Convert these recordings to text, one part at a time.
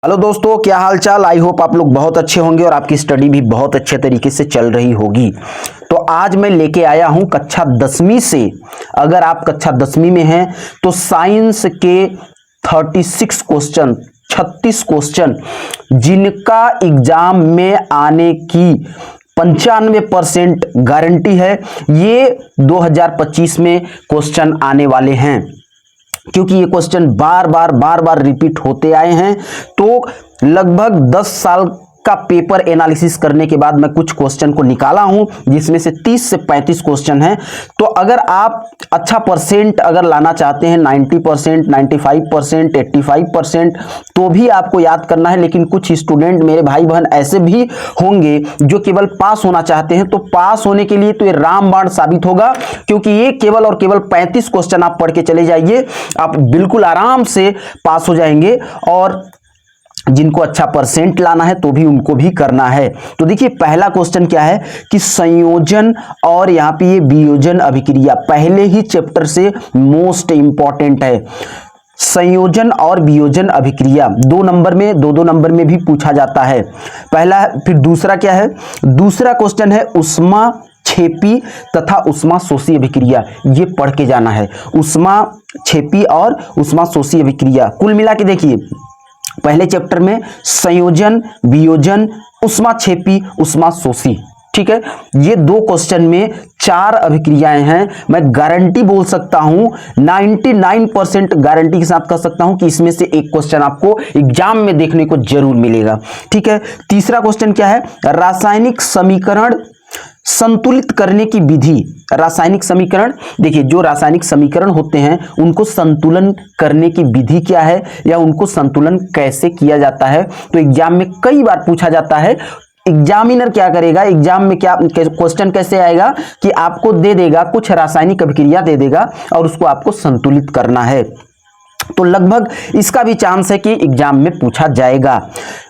Hello दोस्तों, क्या हाल चाल। आई होप आप लोग बहुत अच्छे होंगे और आपकी स्टडी भी बहुत अच्छे तरीके से चल रही होगी। तो आज मैं लेके आया हूं कक्षा 10वीं से। अगर आप कक्षा 10वीं में हैं तो साइंस के 36 क्वेश्चन, 36 क्वेश्चन जिनका एग्जाम में आने की 95% गारंटी है, ये 2025 में क्वेश्चन आने वाले हैं। क्योंकि ये क्वेश्चन बार बार रिपीट होते आए हैं, तो लगभग 10 साल का पेपर एनालिसिस करने के बाद मैं कुछ क्वेश्चन को निकाला हूं, जिसमें से 30 से 35 क्वेश्चन हैं। तो अगर आप अच्छा परसेंट अगर लाना चाहते हैं, 90%, 95%, 85%, तो भी आपको याद करना है। लेकिन कुछ स्टूडेंट मेरे भाई बहन ऐसे भी होंगे जो केवल पास होना चाहते हैं, तो पास होने के लिए तो ये रामबाण साबित होगा, क्योंकि ये केवल और केवल 35 क्वेश्चन आप पढ़ के चले जाइए, आप बिल्कुल आराम से पास हो जाएंगे। और जिनको अच्छा परसेंट लाना है तो भी उनको भी करना है। तो देखिए, पहला क्वेश्चन क्या है कि संयोजन और यहां पे ये वियोजन अभिक्रिया पहले ही चैप्टर से मोस्ट इंपॉर्टेंट है। संयोजन और वियोजन अभिक्रिया 2 नंबर में, 2-2 नंबर में भी पूछा जाता है। पहला, फिर दूसरा क्या है, दूसरा क्वेश्चन है उष्मा क्षेपी तथा उष्मा शोषी अभिक्रिया। ये पढ़ के जाना है, उष्मा क्षेपी और उष्मा शोषी अभिक्रिया। कुल मिला के देखिए, पहले चैप्टर में संयोजन, वियोजन, उष्मा क्षेपी, उष्मा शोषी, ठीक है। ये 2 क्वेश्चन में 4 अभिक्रियाएं हैं। मैं गारंटी बोल सकता हूं, 99% गारंटी के साथ कह सकता हूं कि इसमें से एक क्वेश्चन आपको एग्जाम में देखने को जरूर मिलेगा, ठीक है। तीसरा क्वेश्चन क्या है, रासायनिक समीकरण संतुलित करने की विधि। रासायनिक समीकरण, देखिए जो रासायनिक समीकरण होते हैं उनको संतुलन करने की विधि क्या है, या उनको संतुलन कैसे किया जाता है। तो एग्जाम में कई बार पूछा जाता है। एग्जामिनर क्या करेगा, एग्जाम में क्या क्वेश्चन कैसे आएगा कि आपको दे देगा कुछ रासायनिक अभिक्रिया दे देगा और उसको आपको संतुलित करना है। तो लगभग इसका भी चांस है कि एग्जाम में पूछा जाएगा,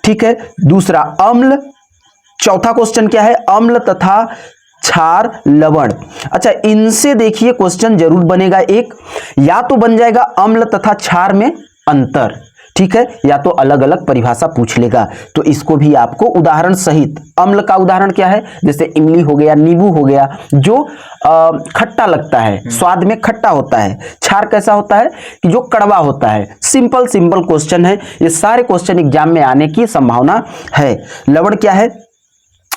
ठीक है। दूसरा, अम्ल। चौथा क्वेश्चन क्या है, अम्ल तथा क्षार लवण। अच्छा, इनसे देखिए क्वेश्चन जरूर बनेगा एक, या तो बन जाएगा अम्ल तथा क्षार में अंतर, ठीक है, या तो अलग अलग परिभाषा पूछ लेगा। तो इसको भी आपको उदाहरण सहित, अम्ल का उदाहरण क्या है, जैसे इमली हो गया, नींबू हो गया, जो खट्टा लगता है, स्वाद में खट्टा होता है। क्षार कैसा होता है कि जो कड़वा होता है। सिंपल क्वेश्चन है, ये सारे क्वेश्चन एग्जाम में आने की संभावना है। लवण क्या है,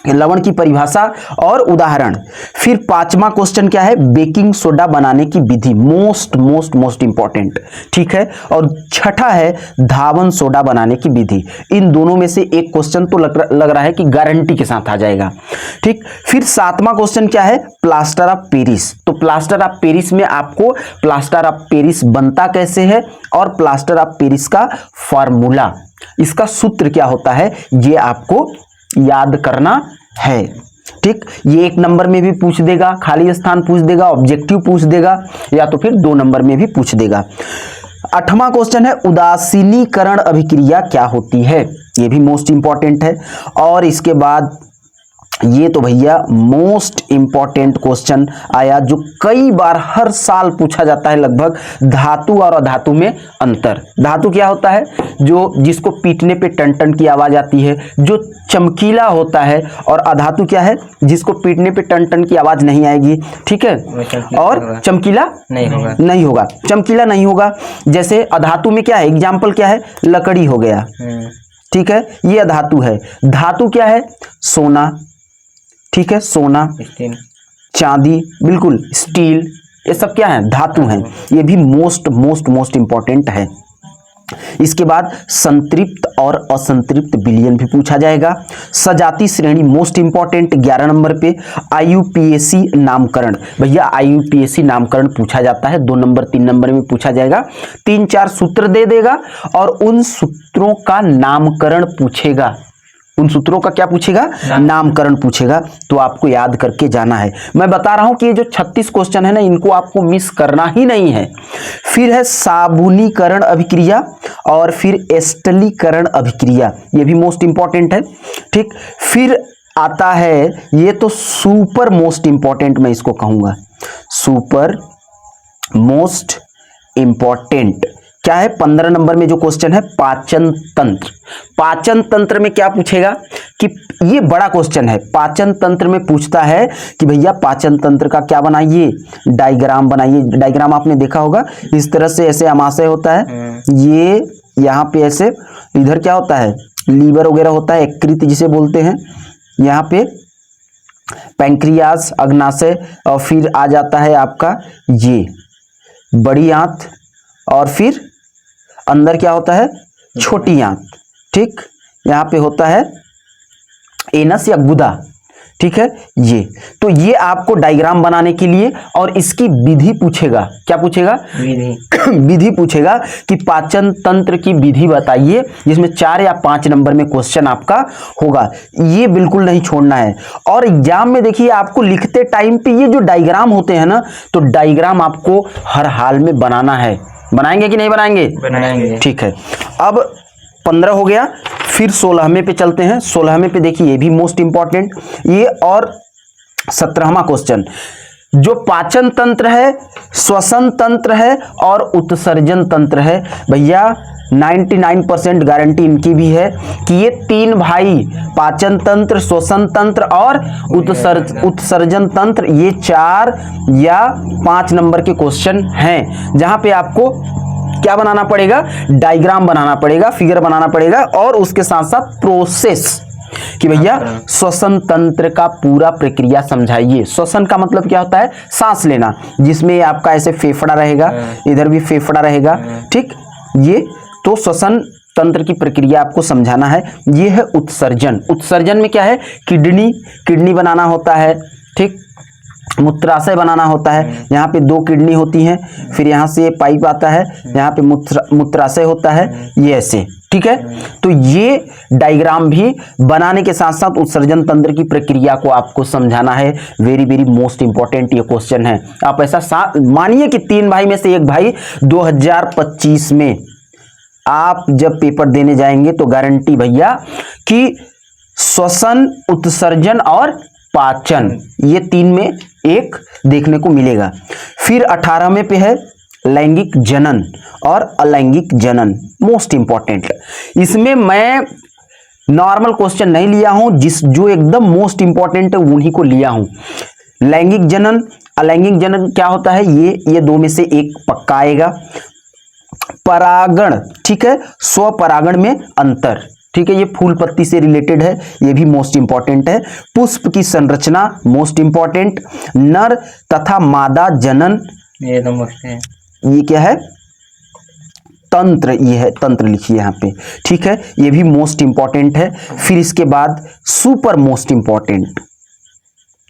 लवण की परिभाषा और उदाहरण। फिर 5वां क्वेश्चन क्या है, बेकिंग सोडा बनाने की विधि। मोस्ट इंपॉर्टेंट, ठीक है। और छठा है धावन सोडा बनाने की विधि। इन दोनों में से एक क्वेश्चन तो लग रहा है कि गारंटी के साथ आ जाएगा, ठीक। फिर 7वां क्वेश्चन क्या है, प्लास्टर ऑफ पेरिस। तो प्लास्टर ऑफ पेरिस में आपको प्लास्टर ऑफ पेरिस बनता कैसे है और प्लास्टर ऑफ पेरिस का फॉर्मूला, इसका सूत्र क्या होता है, ये आपको याद करना है, ठीक। ये 1 नंबर में भी पूछ देगा, खाली स्थान पूछ देगा, ऑब्जेक्टिव पूछ देगा, या तो फिर 2 नंबर में भी पूछ देगा। 8वां क्वेश्चन है उदासीनीकरण अभिक्रिया क्या होती है। ये भी मोस्ट इंपॉर्टेंट है। और इसके बाद ये तो भैया मोस्ट इंपॉर्टेंट क्वेश्चन आया, जो कई बार हर साल पूछा जाता है लगभग, धातु और अधातु में अंतर। धातु क्या होता है, जो जिसको पीटने पे टन टन की आवाज आती है, जो चमकीला होता है। और अधातु क्या है, जिसको पीटने पे टन टन की आवाज नहीं आएगी, ठीक है, और चमकीला नहीं होगा, चमकीला नहीं होगा। जैसे अधातु में क्या है, एग्जाम्पल क्या है, लकड़ी हो गया, ठीक है, ये अधातु है। धातु क्या है, सोना, ठीक है, सोना, चांदी, बिल्कुल, स्टील, ये सब क्या है, धातु हैं। ये भी मोस्ट इंपॉर्टेंट है। इसके बाद संतृप्त और असंतृप्त विलयन भी पूछा जाएगा। सजाती श्रेणी मोस्ट इंपॉर्टेंट 11 नंबर पे। आईयूपीएसी नामकरण, भैया आईयूपीएसी नामकरण पूछा जाता है, 2 नंबर 3 नंबर में पूछा जाएगा। 3-4 सूत्र दे देगा और उन सूत्रों का नामकरण पूछेगा। उन सूत्रों का क्या पूछेगा, नामकरण पूछेगा। तो आपको याद करके जाना है। मैं बता रहा हूं कि ये जो 36 क्वेश्चन है ना, इनको आपको मिस करना ही नहीं है। फिर है साबुनीकरण अभिक्रिया और फिर एस्टलीकरण अभिक्रिया, ये भी मोस्ट इंपॉर्टेंट है, ठीक। फिर आता है, ये तो सुपर मोस्ट इंपॉर्टेंट मैं इसको कहूंगा, सुपर मोस्ट इंपॉर्टेंट क्या है 15 नंबर में जो क्वेश्चन है पाचन तंत्र। पाचन तंत्र में क्या पूछेगा कि ये बड़ा क्वेश्चन है, पाचन तंत्र में पूछता है कि भैया पाचन तंत्र का क्या बनाइए, डायग्राम बनाइए। डायग्राम आपने देखा होगा, इस तरह से ऐसे आमाशय होता है, ये यहाँ पे ऐसे, इधर क्या होता है लीवर वगैरह होता है, यकृत जिसे बोलते हैं, यहाँ पे पैंक्रियास, अग्नाशय, और फिर आ जाता है आपका ये बड़ी आंत, और फिर अंदर क्या होता है छोटी आंत। ठीक, यहाँ पे होता है एनस या गुदा। ठीक है, ये तो ये आपको डायग्राम बनाने के लिए, और इसकी विधि पूछेगा। क्या पूछेगा? विधि पूछेगा कि पाचन तंत्र की विधि बताइए, जिसमें 4 या 5 नंबर में क्वेश्चन आपका होगा। ये बिल्कुल नहीं छोड़ना है। और एग्जाम में देखिए आपको लिखते टाइम पे ये जो डायग्राम होते हैं ना, तो डायग्राम आपको हर हाल में बनाना है। बनाएंगे कि नहीं बनाएंगे? बनाएंगे। ठीक है, अब 15 हो गया, फिर 16वें पे चलते हैं। 16वें पे देखिए ये भी मोस्ट इंपॉर्टेंट, ये और 17वां क्वेश्चन। जो पाचन तंत्र है, श्वसन तंत्र है और उत्सर्जन तंत्र है, भैया 99% गारंटी इनकी भी है कि ये 3 भाई, पाचन तंत्र, श्वसन तंत्र और उत्सर्जन तंत्र, ये 4 या 5 नंबर के क्वेश्चन हैं, जहां पे आपको क्या बनाना पड़ेगा? डायग्राम बनाना पड़ेगा, फिगर बनाना पड़ेगा, और उसके साथ साथ प्रोसेस कि भैया श्वसन तंत्र का पूरा प्रक्रिया समझाइए। श्वसन का मतलब क्या होता है? सांस लेना, जिसमें आपका ऐसे फेफड़ा रहेगा, इधर भी फेफड़ा रहेगा। ठीक, ये तो श्वसन तंत्र की प्रक्रिया आपको समझाना है। ये है उत्सर्जन। उत्सर्जन में क्या है? किडनी बनाना होता है। ठीक, मूत्राशय बनाना होता है, यहाँ पे 2 किडनी होती हैं, फिर यहाँ से पाइप आता है, यहाँ पे मूत्राशय होता है, ये ऐसे। ठीक है, तो ये डायग्राम भी बनाने के साथ साथ उत्सर्जन तंत्र की प्रक्रिया को आपको समझाना है। वेरी वेरी मोस्ट इंपॉर्टेंट ये क्वेश्चन है। आप ऐसा मानिए कि 3 भाई में से एक भाई 2025 में आप जब पेपर देने जाएंगे तो गारंटी भैया कि श्वसन, उत्सर्जन और पाचन, ये 3 में एक देखने को मिलेगा। फिर 18वें पे है लैंगिक जनन और अलैंगिक जनन, मोस्ट इंपॉर्टेंट। इसमें मैं नॉर्मल क्वेश्चन नहीं लिया हूं, जो एकदम मोस्ट इंपॉर्टेंट है उन्हीं को लिया हूं। लैंगिक जनन, अलैंगिक जनन क्या होता है? ये 2 में से एक पक्का आएगा। परागण, ठीक है, स्वपरागण में अंतर, ठीक है, ये फूल पत्ती से रिलेटेड है, ये भी मोस्ट इंपॉर्टेंट है। पुष्प की संरचना मोस्ट इंपॉर्टेंट। नर तथा मादा जनन, ये तो मोस्ट है। ये क्या है? तंत्र, ये है तंत्र, लिखिए यहाँ पे। ठीक है, ये भी मोस्ट इंपॉर्टेंट है। फिर इसके बाद सुपर मोस्ट इंपॉर्टेंट,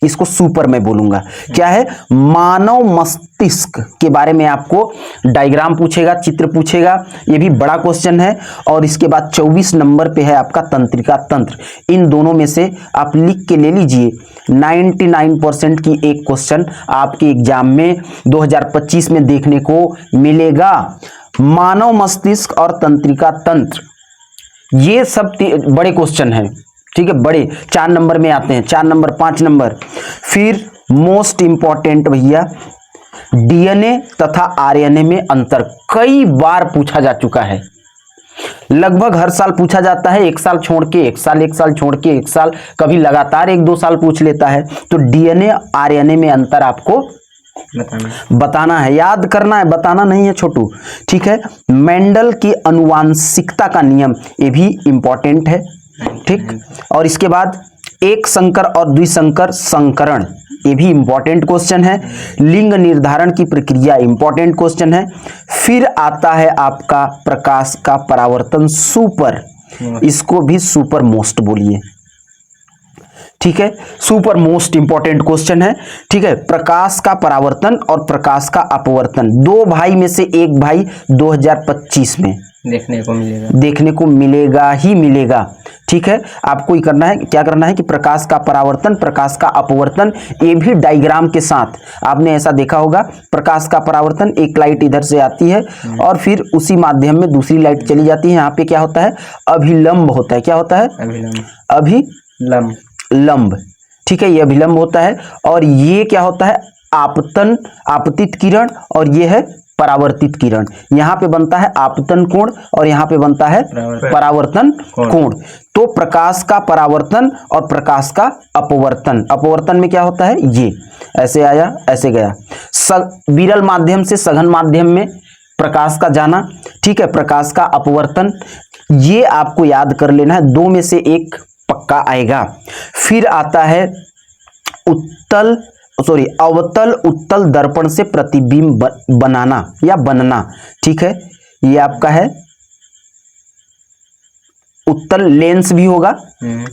इसको सुपर मैं बोलूंगा, क्या है? मानव मस्तिष्क के बारे में आपको डायग्राम पूछेगा, चित्र पूछेगा, ये भी बड़ा क्वेश्चन है। और इसके बाद 24 नंबर पे है आपका तंत्रिका तंत्र। इन दोनों में से आप लिख के ले लीजिए, 99% की एक क्वेश्चन आपके एग्जाम में 2025 में देखने को मिलेगा। मानव मस्तिष्क और तंत्रिका तंत्र, ये सब बड़े क्वेश्चन हैं। ठीक है, बड़े 4 नंबर में आते हैं, 4 नंबर, 5 नंबर। फिर मोस्ट इंपॉर्टेंट भैया, डीएनए तथा आरएनए में अंतर, कई बार पूछा जा चुका है, लगभग हर साल पूछा जाता है, 1 साल छोड़ के 1 साल, 1 साल छोड़ के 1 साल, कभी लगातार 1-2 साल पूछ लेता है। तो डीएनए आरएनए में अंतर आपको बताना है, याद करना है, बताना नहीं है छोटू। ठीक है, मेंडल की अनुवांशिकता का नियम, ये भी इंपॉर्टेंट है। ठीक, और इसके बाद एक संकर और द्विसंकर संकरण, ये भी इंपॉर्टेंट क्वेश्चन है। लिंग निर्धारण की प्रक्रिया, इंपॉर्टेंट क्वेश्चन है। फिर आता है आपका प्रकाश का परावर्तन, सुपर, इसको भी सुपर मोस्ट बोलिए। ठीक है, सुपर मोस्ट इंपॉर्टेंट क्वेश्चन है। ठीक है, प्रकाश का परावर्तन और प्रकाश का अपवर्तन, 2 भाई में से एक भाई 2025 में देखने को मिलेगा ही मिलेगा। ठीक है, आपको ही करना है, क्या करना है कि प्रकाश का परावर्तन, प्रकाश का अपवर्तन, ये भी डायग्राम के साथ। आपने ऐसा देखा होगा, प्रकाश का परावर्तन, एक लाइट इधर से आती है और फिर उसी माध्यम में दूसरी लाइट चली जाती है। यहाँ पे क्या होता है? अभिलंब होता है। क्या होता है? अभिलंब। ठीक है, ये अभिलंब होता है। और ये क्या होता है? आपतन, आपतित किरण, और ये है परावर्तित किरण। यहाँ पे बनता है आपतन कोण और यहाँ पे बनता है परावर्तन कोण। तो प्रकाश का परावर्तन और प्रकाश का अपवर्तन, अपवर्तन में क्या होता है, ये ऐसे आया ऐसे गया। विरल माध्यम से सघन माध्यम में प्रकाश का जाना, ठीक है। प्रकाश का अपवर्तन, ये आपको याद कर लेना है, दो में से एक पक्का आएगा। फिर आता है अवतल उत्तल दर्पण से प्रतिबिंब बनाना या बनना, ठीक है। ये आपका है उत्तल लेंस भी होगा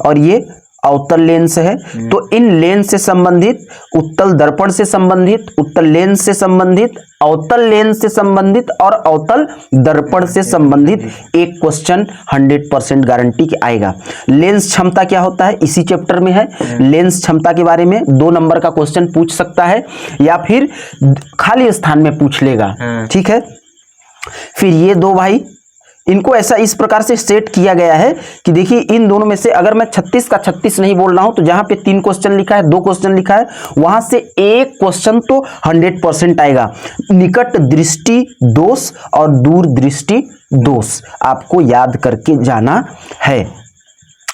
और ये अवतल लेंस है। तो इन लेंस से संबंधित, उत्तल दर्पण से संबंधित, उत्तल लेंस से संबंधित, अवतल लेंस से संबंधित और अवतल दर्पण से संबंधित एक क्वेश्चन 100% गारंटी के आएगा। लेंस क्षमता क्या होता है, इसी चैप्टर में है। लेंस क्षमता के बारे में 2 नंबर का क्वेश्चन पूछ सकता है या फिर खाली स्थान में पूछ लेगा, ठीक है। फिर ये दो भाई, इनको ऐसा इस प्रकार से सेट किया गया है कि देखिए इन दोनों में से अगर मैं 36 का 36 नहीं बोल रहा हूं तो जहां पे 3 क्वेश्चन लिखा है, 2 क्वेश्चन लिखा है, वहां से एक क्वेश्चन तो 100% आएगा। निकट दृष्टि दोष और दूर दृष्टि दोष आपको याद करके जाना है।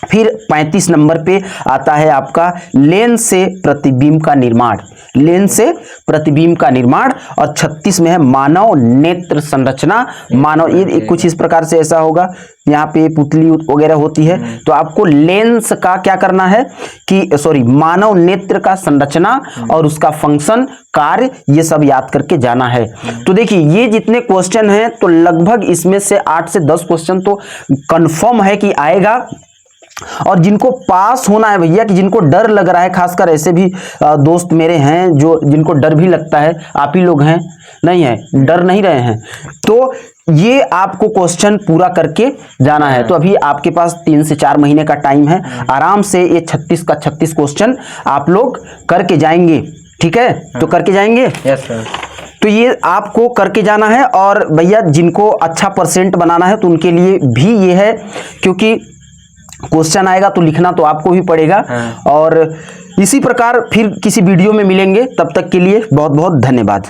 फिर 35 नंबर पे आता है आपका लेंस से प्रतिबिंब का निर्माण, लेंस से प्रतिबिंब का निर्माण। और 36 में है मानव नेत्र संरचना। मानव, ये कुछ इस प्रकार से ऐसा होगा, यहाँ पे पुतली वगैरह होती है। तो आपको लेंस का क्या करना है कि मानव नेत्र का संरचना और उसका फंक्शन, कार्य, ये सब याद करके जाना है। तो देखिए ये जितने क्वेश्चन हैं तो लगभग इसमें से 8 से 10 क्वेश्चन तो कंफर्म है कि आएगा। और जिनको पास होना है भैया, कि जिनको डर लग रहा है, खासकर ऐसे भी दोस्त मेरे हैं जो जिनको डर भी लगता है, आप ही लोग हैं, नहीं है, डर नहीं रहे हैं, तो ये आपको क्वेश्चन पूरा करके जाना है। तो अभी आपके पास 3 से 4 महीने का टाइम है, आराम से ये 36 का 36 क्वेश्चन आप लोग करके जाएंगे, ठीक है। तो करके जाएंगे, यस सर। तो ये आपको करके जाना है। और भैया जिनको अच्छा परसेंट बनाना है तो उनके लिए भी ये है, क्योंकि क्वेश्चन आएगा तो लिखना तो आपको भी पड़ेगा। और इसी प्रकार फिर किसी वीडियो में मिलेंगे, तब तक के लिए बहुत बहुत धन्यवाद।